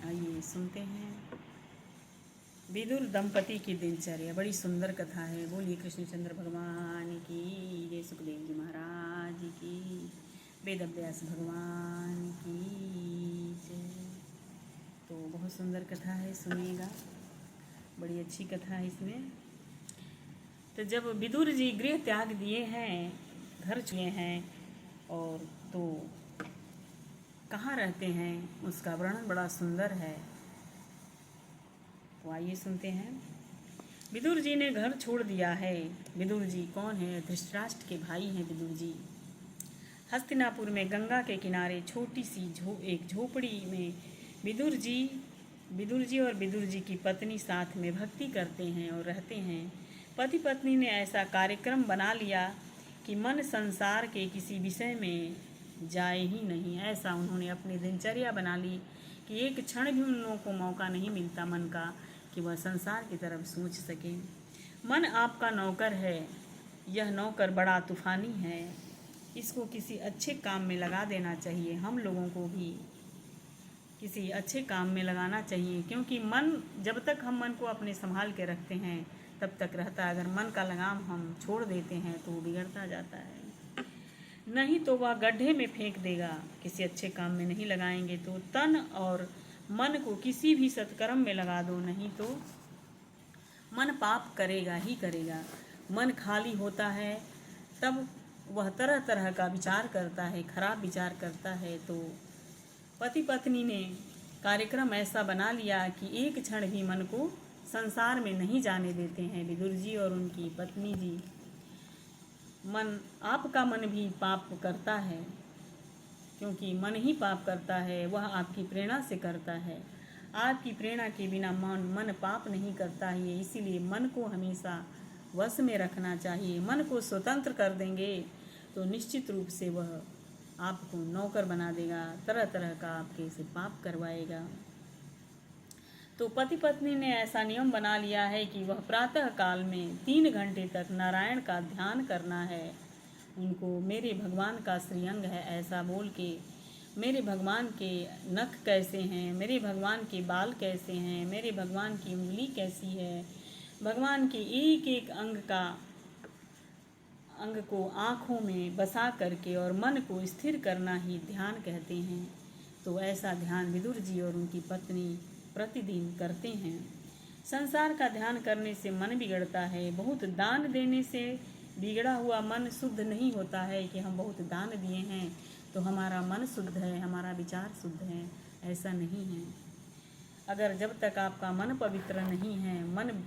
आइए सुनते हैं विदुर दंपति की दिनचर्या। बड़ी सुंदर कथा है। बोलिए कृष्णचंद्र भगवान की जय, सुखदेव जी महाराज की, वेद व्यास भगवान की जय। तो बहुत सुंदर कथा है, सुनिएगा। बड़ी अच्छी कथा है इसमें। तो जब विदुर जी गृह त्याग दिए हैं, घर चुके हैं, और तो कहाँ रहते हैं उसका वर्णन बड़ा सुंदर है। तो आइए सुनते हैं। विदुर जी ने घर छोड़ दिया है। विदुर जी कौन है? धृतराष्ट्र के भाई हैं विदुर जी। हस्तिनापुर में गंगा के किनारे छोटी सी एक झोपड़ी में विदुर जी और विदुर जी की पत्नी साथ में भक्ति करते हैं और रहते हैं। पति पत्नी ने ऐसा कार्यक्रम बना लिया कि मन संसार के किसी विषय में जाए ही नहीं। ऐसा उन्होंने अपनी दिनचर्या बना ली कि एक क्षण भी उन लोगों को मौका नहीं मिलता मन का कि वह संसार की तरफ सोच सके। मन आपका नौकर है। यह नौकर बड़ा तूफानी है। इसको किसी अच्छे काम में लगा देना चाहिए। हम लोगों को भी किसी अच्छे काम में लगाना चाहिए, क्योंकि मन, जब तक हम मन को अपने संभाल के रखते हैं तब तक रहता है। अगर मन का लगाम हम छोड़ देते हैं तो वो बिगड़ता जाता है, नहीं तो वह गड्ढे में फेंक देगा। किसी अच्छे काम में नहीं लगाएंगे तो तन और मन को किसी भी सत्कर्म में लगा दो, नहीं तो मन पाप करेगा ही करेगा। मन खाली होता है तब वह तरह तरह का विचार करता है, खराब विचार करता है। तो पति पत्नी ने कार्यक्रम ऐसा बना लिया कि एक क्षण भी मन को संसार में नहीं जाने देते हैं विदुर जी और उनकी पत्नी जी। आपका मन भी पाप करता है, क्योंकि मन ही पाप करता है। वह आपकी प्रेरणा से करता है। आपकी प्रेरणा के बिना मन पाप नहीं करता है। इसीलिए मन को हमेशा वश में रखना चाहिए। मन को स्वतंत्र कर देंगे तो निश्चित रूप से वह आपको नौकर बना देगा, तरह तरह का आपके से पाप करवाएगा। तो पति पत्नी ने ऐसा नियम बना लिया है कि वह प्रातः काल में 3 घंटे तक नारायण का ध्यान करना है। उनको मेरे भगवान का श्रीअंग है ऐसा बोल के, मेरे भगवान के नख कैसे हैं, मेरे भगवान के बाल कैसे हैं, मेरे भगवान की उंगली कैसी है, भगवान के एक एक अंग को आँखों में बसा करके और मन को स्थिर करना ही ध्यान कहते हैं। तो ऐसा ध्यान विदुर जी और उनकी पत्नी प्रतिदिन करते हैं। संसार का ध्यान करने से मन बिगड़ता है। बहुत दान देने से बिगड़ा हुआ मन शुद्ध नहीं होता है कि हम बहुत दान दिए हैं तो हमारा मन शुद्ध है, हमारा विचार शुद्ध है। ऐसा नहीं है। अगर जब तक आपका मन पवित्र नहीं है, मन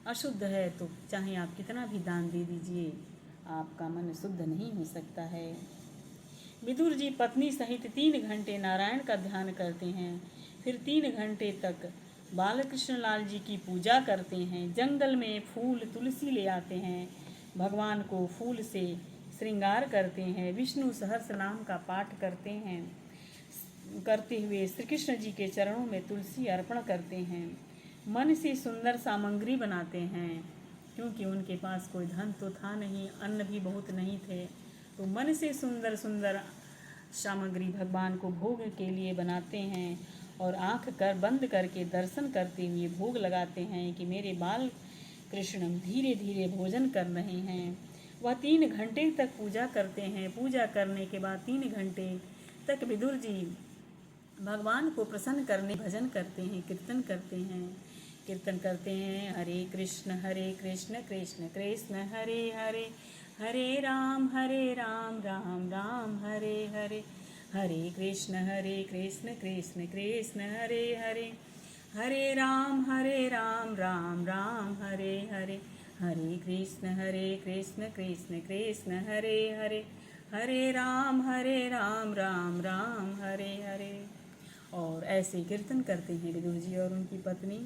अशुद्ध है, तो चाहे आप कितना भी दान दे दीजिए, आपका मन शुद्ध नहीं हो सकता है। विदुर जी पत्नी सहित 3 घंटे नारायण का ध्यान करते हैं। फिर 3 घंटे तक बालकृष्ण लाल जी की पूजा करते हैं। जंगल में फूल तुलसी ले आते हैं, भगवान को फूल से श्रृंगार करते हैं, विष्णु सहस्र नाम का पाठ करते हुए श्री कृष्ण जी के चरणों में तुलसी अर्पण करते हैं। मन से सुंदर सामग्री बनाते हैं, क्योंकि उनके पास कोई धन तो था नहीं, अन्न भी बहुत नहीं थे। तो मन से सुंदर सुंदर सामग्री भगवान को भोग के लिए बनाते हैं और आँख बंद करके दर्शन करते हुए भोग लगाते हैं कि मेरे बाल कृष्ण धीरे धीरे भोजन कर रहे हैं। वह 3 घंटे तक पूजा करते हैं। पूजा करने के बाद 3 घंटे तक विदुर जी भगवान को प्रसन्न करने भजन करते हैं, कीर्तन करते हैं। हरे कृष्ण कृष्ण कृष्ण हरे हरे, हरे राम राम राम हरे हरे, हरे कृष्ण कृष्ण कृष्ण हरे हरे, हरे राम राम राम हरे हरे, हरे कृष्ण कृष्ण कृष्ण हरे हरे, हरे राम राम राम हरे हरे। और ऐसे कीर्तन करते हैं विदुर जी और उनकी पत्नी।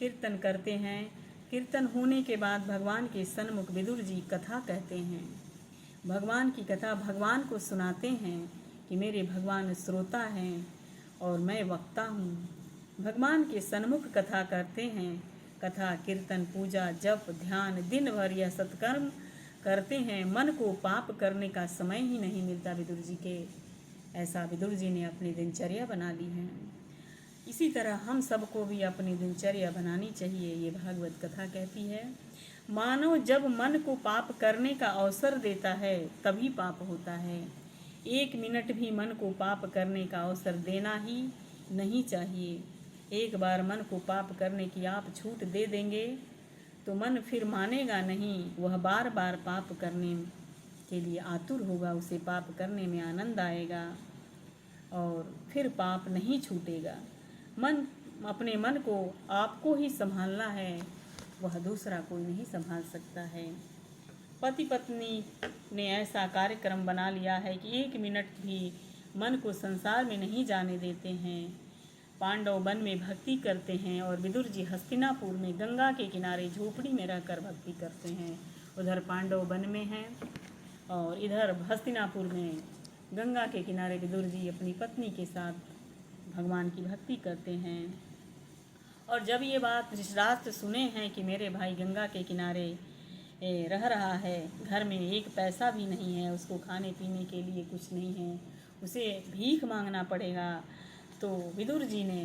कीर्तन करते हैं। कीर्तन होने के बाद भगवान के सन्मुख विदुर जी कथा कहते हैं। भगवान की कथा भगवान को सुनाते हैं कि मेरे भगवान श्रोता हैं और मैं वक्ता हूँ। भगवान के सन्मुख कथा करते हैं। कथा, कीर्तन, पूजा, जप, ध्यान, दिन भर यह सत्कर्म करते हैं। मन को पाप करने का समय ही नहीं मिलता विदुर जी के। ऐसा विदुर जी ने अपनी दिनचर्या बना ली है। इसी इसी तरह हम सबको भी अपनी दिनचर्या बनानी चाहिए। ये भागवत कथा कहती है, मानव जब मन को पाप करने का अवसर देता है तभी पाप होता है। 1 मिनट भी मन को पाप करने का अवसर देना ही नहीं चाहिए। एक बार मन को पाप करने की आप छूट दे देंगे तो मन फिर मानेगा नहीं, वह बार बार पाप करने के लिए आतुर होगा, उसे पाप करने में आनंद आएगा और फिर पाप नहीं छूटेगा। अपने मन को आपको ही संभालना है, वह दूसरा कोई नहीं संभाल सकता है। पति पत्नी ने ऐसा कार्यक्रम बना लिया है कि 1 मिनट भी मन को संसार में नहीं जाने देते हैं। पांडव वन में भक्ति करते हैं और विदुर जी हस्तिनापुर में गंगा के किनारे झोपड़ी में रहकर भक्ति करते हैं। उधर पांडव वन में हैं और इधर हस्तिनापुर में गंगा के किनारे विदुर जी अपनी पत्नी के साथ भगवान की भक्ति करते हैं। और जब ये बात धृतराष्ट्र सुने हैं कि मेरे भाई गंगा के किनारे रह रहा है, घर में 1 पैसा भी नहीं है, उसको खाने पीने के लिए कुछ नहीं है, उसे भीख मांगना पड़ेगा, तो विदुर जी ने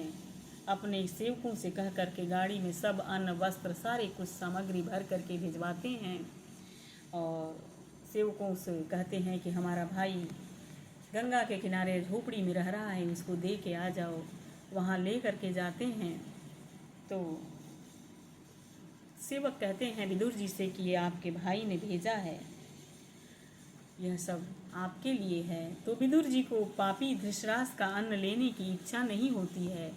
अपने सेवकों से कह करके गाड़ी में सब अन्न वस्त्र सारे कुछ सामग्री भर करके भिजवाते हैं और सेवकों से कहते हैं कि हमारा भाई गंगा के किनारे झोपड़ी में रह रहा है, उसको दे के आ जाओ। वहाँ ले करके जाते हैं तो सेवक कहते हैं विदुर जी से कि ये आपके भाई ने भेजा है, यह सब आपके लिए है। तो विदुर जी को पापी धृतराष्ट्र का अन्न लेने की इच्छा नहीं होती है,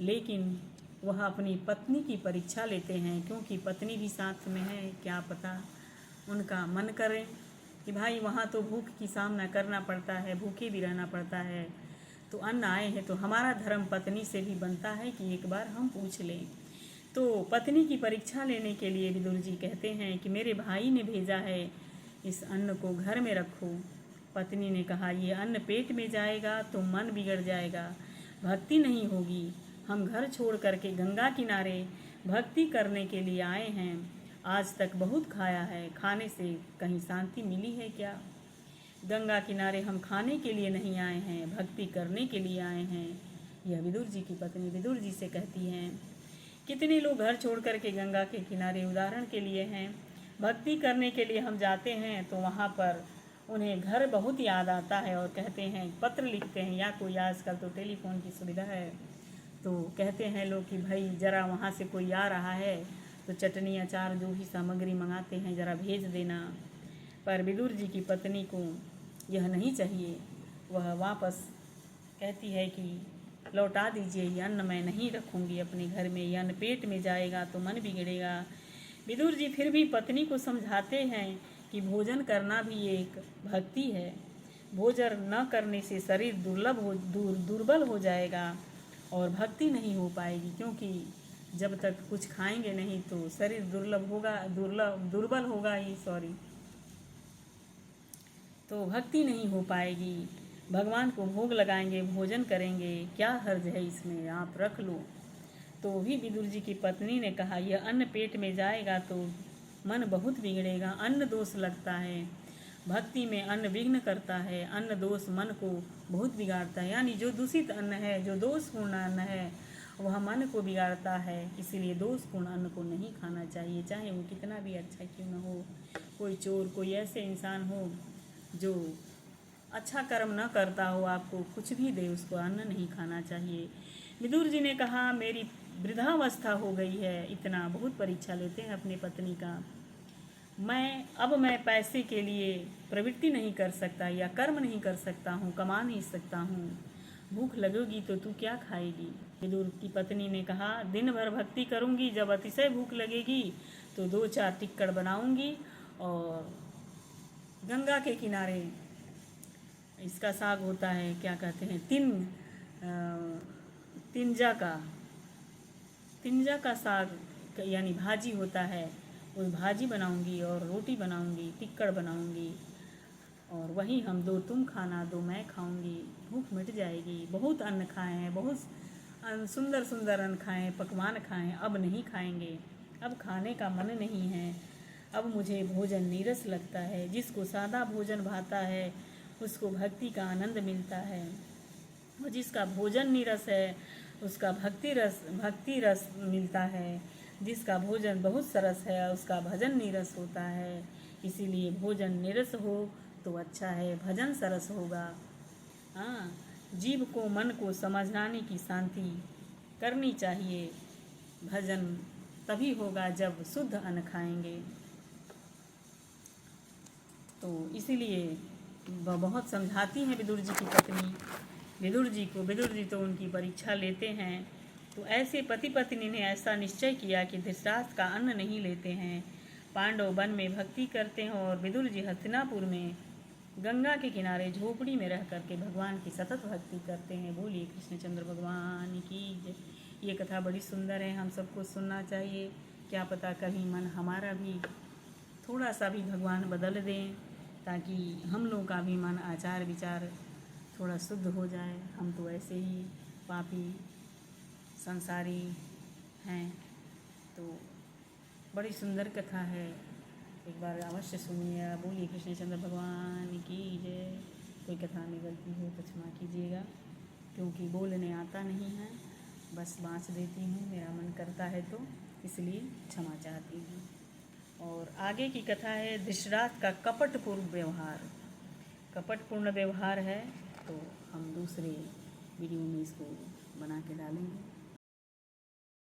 लेकिन वह अपनी पत्नी की परीक्षा लेते हैं, क्योंकि पत्नी भी साथ में है, क्या पता उनका मन करे कि भाई वहाँ तो भूख की सामना करना पड़ता है, भूखे भी रहना पड़ता है, तो अन्न आए हैं तो हमारा धर्म पत्नी से भी बनता है कि एक बार हम पूछ लें। तो पत्नी की परीक्षा लेने के लिए विदुर जी कहते हैं कि मेरे भाई ने भेजा है, इस अन्न को घर में रखो। पत्नी ने कहा ये अन्न पेट में जाएगा तो मन बिगड़ जाएगा, भक्ति नहीं होगी। हम घर छोड़ करके गंगा किनारे भक्ति करने के लिए आए हैं, आज तक बहुत खाया है, खाने से कहीं शांति मिली है क्या? गंगा किनारे हम खाने के लिए नहीं आए हैं, भक्ति करने के लिए आए हैं। यह विदुर जी की पत्नी विदुर जी से कहती हैं। कितने लोग घर छोड़ करके गंगा के किनारे उदाहरण के लिए हैं, भक्ति करने के लिए हम जाते हैं तो वहाँ पर उन्हें घर बहुत याद आता है और कहते हैं, पत्र लिखते हैं, या कोई आजकल तो टेलीफोन की सुविधा है, तो कहते हैं लोग कि भाई ज़रा वहाँ से कोई आ रहा है तो चटनी अचार जो भी सामग्री मंगाते हैं ज़रा भेज देना। पर विदुर जी की पत्नी को यह नहीं चाहिए, वह वापस कहती है कि लौटा दीजिए, ये अन्न मैं नहीं रखूँगी अपने घर में, ये अन्न पेट में जाएगा तो मन बिगड़ेगा। विदुर जी फिर भी पत्नी को समझाते हैं कि भोजन करना भी एक भक्ति है, भोजन न करने से शरीर दुर्बल हो जाएगा और भक्ति नहीं हो पाएगी, क्योंकि जब तक कुछ खाएंगे नहीं तो शरीर दुर्बल होगा ही, तो भक्ति नहीं हो पाएगी। भगवान को भोग लगाएंगे, भोजन करेंगे, क्या हर्ज है इसमें, आप रख लो। तो भी विदुर जी की पत्नी ने कहा यह अन्न पेट में जाएगा तो मन बहुत बिगड़ेगा, अन्न दोष लगता है, भक्ति में अन्न विघ्न करता है, अन्न दोष मन को बहुत बिगाड़ता है, यानी जो दूषित अन्न है, जो दोषपूर्ण अन्न है वह मन को बिगाड़ता है, इसीलिए दोषपूर्ण अन्न को नहीं खाना चाहिए, चाहे वो कितना भी अच्छा क्यों न हो। कोई चोर, कोई ऐसे इंसान हो जो अच्छा कर्म न करता हो, आपको कुछ भी दे, उसको अन्न नहीं खाना चाहिए। विदुर जी ने कहा मेरी वृद्धावस्था हो गई है, इतना बहुत परीक्षा लेते हैं अपनी पत्नी का, मैं पैसे के लिए प्रवृत्ति नहीं कर सकता या कर्म नहीं कर सकता हूँ, कमा नहीं सकता हूँ, भूख लगेगी तो तू क्या खाएगी? विदुर की पत्नी ने कहा दिन भर भक्ति करूँगी, जब अतिशय भूख लगेगी तो 2-4 टिक्कड़ बनाऊँगी और गंगा के किनारे इसका साग होता है, क्या कहते हैं, तिंजा का साग यानी भाजी होता है, वो भाजी बनाऊंगी और रोटी बनाऊंगी, टिक्कड़ बनाऊंगी और वही हम 2 तुम खाना 2 मैं खाऊंगी, भूख मिट जाएगी। बहुत अन्न खाए हैं, बहुत सुंदर सुंदर अन्न खाएँ, पकवान खाएँ, अब नहीं खाएंगे, अब खाने का मन नहीं है, अब मुझे भोजन नीरस लगता है। जिसको सादा भोजन भाता है उसको भक्ति का आनंद मिलता है, और जिसका भोजन नीरस है उसका भक्ति रस मिलता है। जिसका भोजन बहुत सरस है उसका भजन नीरस होता है। इसीलिए भोजन नीरस हो तो अच्छा है, भजन सरस होगा। हाँ, जीव को मन को समझाने की शांति करनी चाहिए। भजन तभी होगा जब शुद्ध अन्न खाएंगे। तो इसीलिए वह बहुत समझाती हैं विदुर जी की पत्नी विदुर जी को। विदुर जी तो उनकी परीक्षा लेते हैं। तो ऐसे पति पत्नी ने ऐसा निश्चय किया कि धृतराष्ट्र का अन्न नहीं लेते हैं। पांडव वन में भक्ति करते हैं और विदुर जी हस्तिनापुर में गंगा के किनारे झोपड़ी में रह करके भगवान की सतत भक्ति करते हैं। बोलिए कृष्णचंद्र भगवान की जय। ये कथा बड़ी सुंदर है, हम सबको सुनना चाहिए। क्या पता कभी मन हमारा भी थोड़ा सा भी भगवान बदल दें, ताकि हम लोगों का भी मन आचार विचार थोड़ा शुद्ध हो जाए। हम तो ऐसे ही पापी संसारी हैं। तो बड़ी सुंदर कथा है, एक बार अवश्य सुनिए। बोलिए कृष्णचंद्र भगवान की जय। कोई कथा में गलती हो तो क्षमा कीजिएगा, क्योंकि बोलने आता नहीं है, बस बाँच देती हूँ, मेरा मन करता है तो इसलिए क्षमा चाहती हूँ। और आगे की कथा है धृतराष्ट्र का कपटपूर्ण व्यवहार। कपटपूर्ण व्यवहार है तो हम दूसरे वीडियो में इसको बना के डालेंगे।